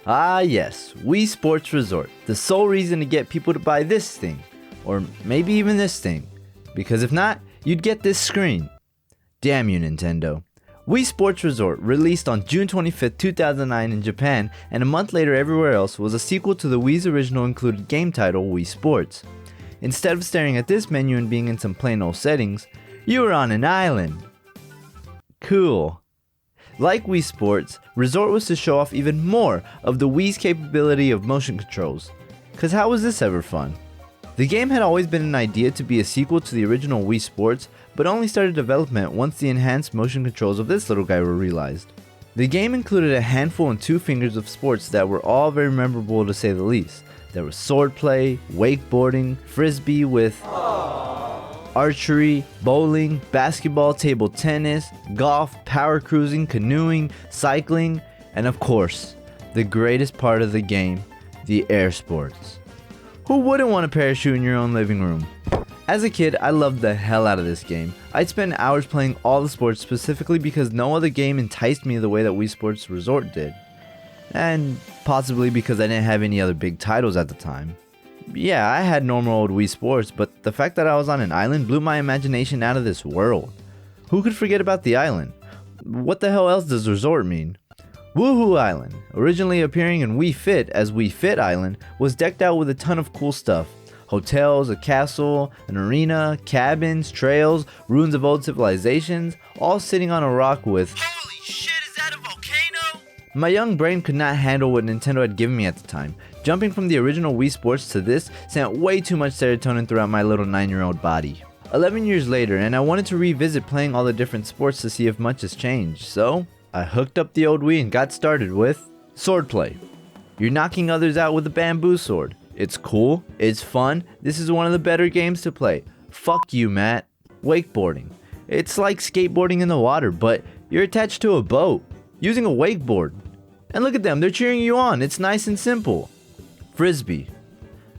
Ah yes, Wii Sports Resort, the sole reason to get people to buy this thing, or maybe even this thing, because if not, you'd get this screen. Damn you, Nintendo. Wii Sports Resort, released on June 25th, 2009 in Japan and a month later everywhere else, was a sequel to the Wii's original included game title Wii Sports. Instead of staring at this menu and being in some plain old settings, you were on an island. Cool. Like Wii Sports, Resort was to show off even more of the Wii's capability of motion controls. Cause how was this ever fun? The game had always been an idea to be a sequel to the original Wii Sports, but only started development once the enhanced motion controls of this little guy were realized. The game included a handful and 2 fingers of sports that were all very memorable to say the least. There was swordplay, wakeboarding, frisbee with archery, bowling, basketball, table tennis, golf, power cruising, canoeing, cycling, and of course, the greatest part of the game, the air sports. Who wouldn't want a parachute in your own living room? As a kid, I loved the hell out of this game. I'd spend hours playing all the sports specifically because no other game enticed me the way that Wii Sports Resort did. And possibly because I didn't have any other big titles at the time. Yeah, I had normal old Wii Sports, but the fact that I was on an island blew my imagination out of this world. Who could forget about the island? What the hell else does Resort mean? Woohoo Island, originally appearing in Wii Fit as Wii Fit Island, was decked out with a ton of cool stuff. Hotels, a castle, an arena, cabins, trails, ruins of old civilizations, all sitting on a rock with Holy shit, is that a volcano? My young brain could not handle what Nintendo had given me at the time. Jumping from the original Wii Sports to this sent way too much serotonin throughout my little 9-year-old body. 11 years later, and I wanted to revisit playing all the different sports to see if much has changed, so I hooked up the old Wii and got started with swordplay. You're knocking others out with a bamboo sword. It's cool, it's fun, this is one of the better games to play. Fuck you, Matt. Wakeboarding. It's like skateboarding in the water, but you're attached to a boat, using a wakeboard. And look at them, they're cheering you on, it's nice and simple. Frisbee.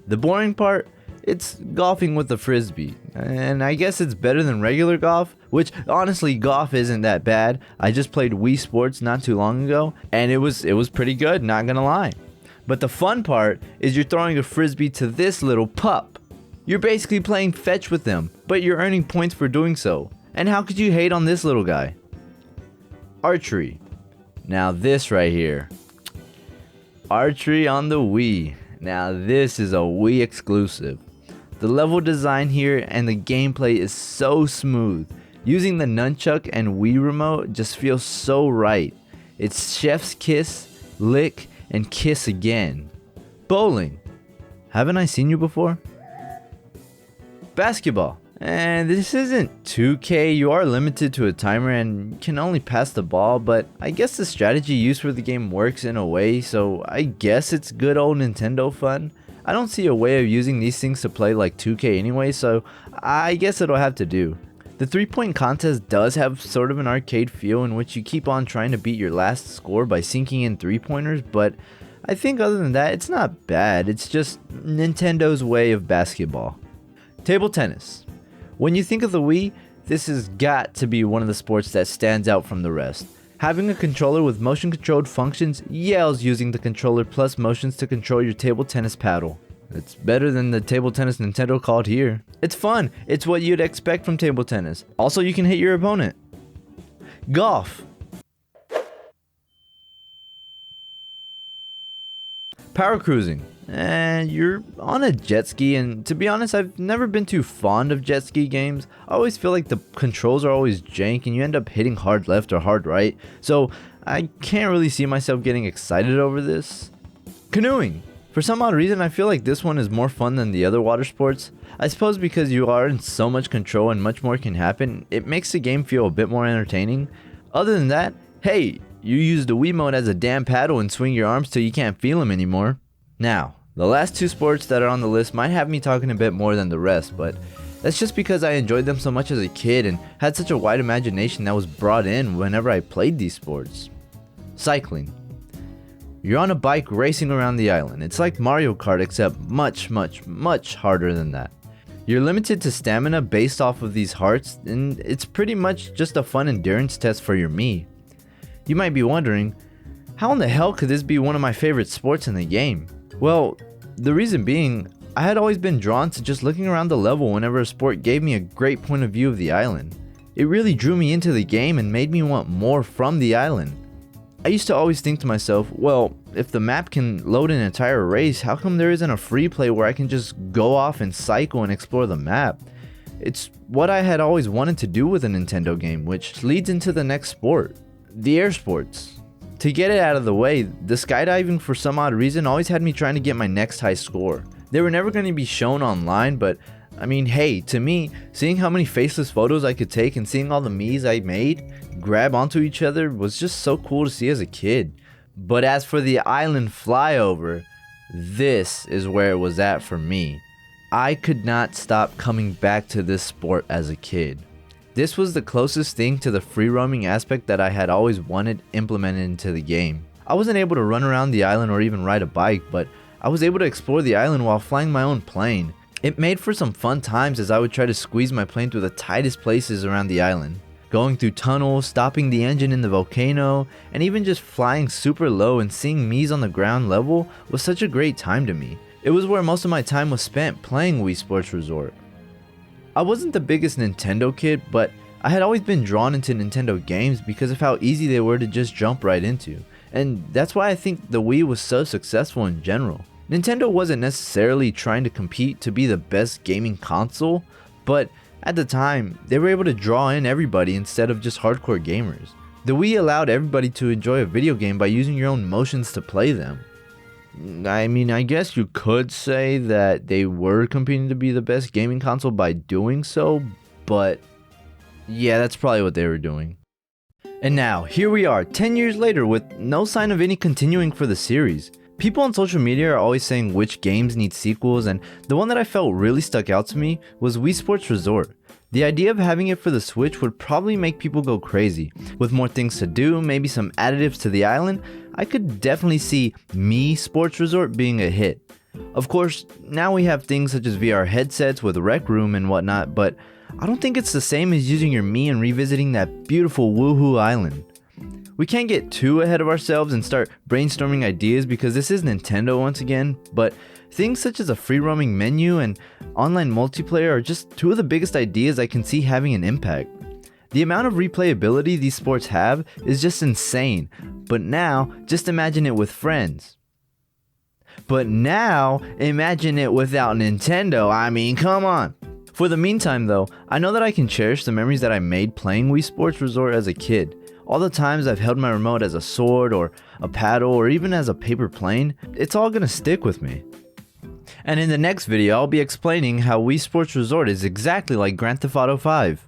The boring part, it's golfing with a frisbee. And I guess it's better than regular golf, which honestly golf isn't that bad. I just played Wii Sports not too long ago, and it was pretty good, not gonna lie. But the fun part is you're throwing a frisbee to this little pup. You're basically playing fetch with them, but you're earning points for doing so. And how could you hate on this little guy? Archery. Now this right here. Archery on the Wii. Now this is a Wii exclusive. The level design here and the gameplay is so smooth. Using the nunchuck and Wii Remote just feels so right. It's chef's kiss, lick, and kiss again. Bowling. Haven't I seen you before? Basketball. And this isn't 2K, you are limited to a timer and can only pass the ball, but I guess the strategy used for the game works in a way, so I guess it's good old Nintendo fun. I don't see a way of using these things to play like 2K anyway, so I guess it'll have to do. The 3-point contest does have sort of an arcade feel in which you keep on trying to beat your last score by sinking in 3-pointers, but I think other than that, it's not bad. It's just Nintendo's way of basketball. Table tennis. When you think of the Wii, this has got to be one of the sports that stands out from the rest. Having a controller with motion controlled functions yells using the controller plus motions to control your table tennis paddle. It's better than the table tennis Nintendo called here. It's fun. It's what you'd expect from table tennis. Also, you can hit your opponent. Golf. Power cruising. And you're on a jet ski, and to be honest, I've never been too fond of jet ski games. I always feel like the controls are always jank and you end up hitting hard left or hard right, so I can't really see myself getting excited over this. Canoeing. For some odd reason, I feel like this one is more fun than the other water sports. I suppose because you are in so much control and much more can happen, it makes the game feel a bit more entertaining. Other than that, hey, you use the Wii Remote as a damn paddle and swing your arms till you can't feel them anymore. Now, the last 2 sports that are on the list might have me talking a bit more than the rest, but that's just because I enjoyed them so much as a kid and had such a wide imagination that was brought in whenever I played these sports. Cycling. You're on a bike racing around the island. It's like Mario Kart except much, much, much harder than that. You're limited to stamina based off of these hearts, and it's pretty much just a fun endurance test for your Mii. You might be wondering, How in the hell could this be one of my favorite sports in the game? Well, the reason being, I had always been drawn to just looking around the level whenever a sport gave me a great point of view of the island. It really drew me into the game and made me want more from the island. I used to always think to myself, well, if the map can load an entire race, how come there isn't a free play where I can just go off and cycle and explore the map? It's what I had always wanted to do with a Nintendo game, which leads into the next sport, the air sports. To get it out of the way, the skydiving for some odd reason always had me trying to get my next high score. They were never going to be shown online, but I mean, hey, to me, seeing how many faceless photos I could take and seeing all the Miis I made grab onto each other was just so cool to see as a kid. But as for the island flyover, this is where it was at for me. I could not stop coming back to this sport as a kid. This was the closest thing to the free roaming aspect that I had always wanted implemented into the game. I wasn't able to run around the island or even ride a bike, but I was able to explore the island while flying my own plane. It made for some fun times as I would try to squeeze my plane through the tightest places around the island. Going through tunnels, stopping the engine in the volcano, and even just flying super low and seeing Miis on the ground level was such a great time to me. It was where most of my time was spent playing Wii Sports Resort. I wasn't the biggest Nintendo kid, but I had always been drawn into Nintendo games because of how easy they were to just jump right into. And that's why I think the Wii was so successful in general. Nintendo wasn't necessarily trying to compete to be the best gaming console, but at the time, they were able to draw in everybody instead of just hardcore gamers. The Wii allowed everybody to enjoy a video game by using your own motions to play them. I mean, I guess you could say that they were competing to be the best gaming console by doing so, but yeah, that's probably what they were doing. And now, here we are, 10 years later with no sign of any continuing for the series. People on social media are always saying which games need sequels, and the one that I felt really stuck out to me was Wii Sports Resort. The idea of having it for the Switch would probably make people go crazy. With more things to do, maybe some additives to the island, I could definitely see Wii Sports Resort being a hit. Of course, now we have things such as VR headsets with Rec Room and whatnot, but I don't think it's the same as using your Mii and revisiting that beautiful woohoo island. We can't get too ahead of ourselves and start brainstorming ideas because this is Nintendo once again, but things such as a free roaming menu and online multiplayer are just two of the biggest ideas I can see having an impact. The amount of replayability these sports have is just insane, but now just imagine it with friends. But now imagine it without Nintendo, I mean, come on. For the meantime though, I know that I can cherish the memories that I made playing Wii Sports Resort as a kid. All the times I've held my remote as a sword or a paddle or even as a paper plane, it's all gonna stick with me. And in the next video, I'll be explaining how Wii Sports Resort is exactly like Grand Theft Auto 5.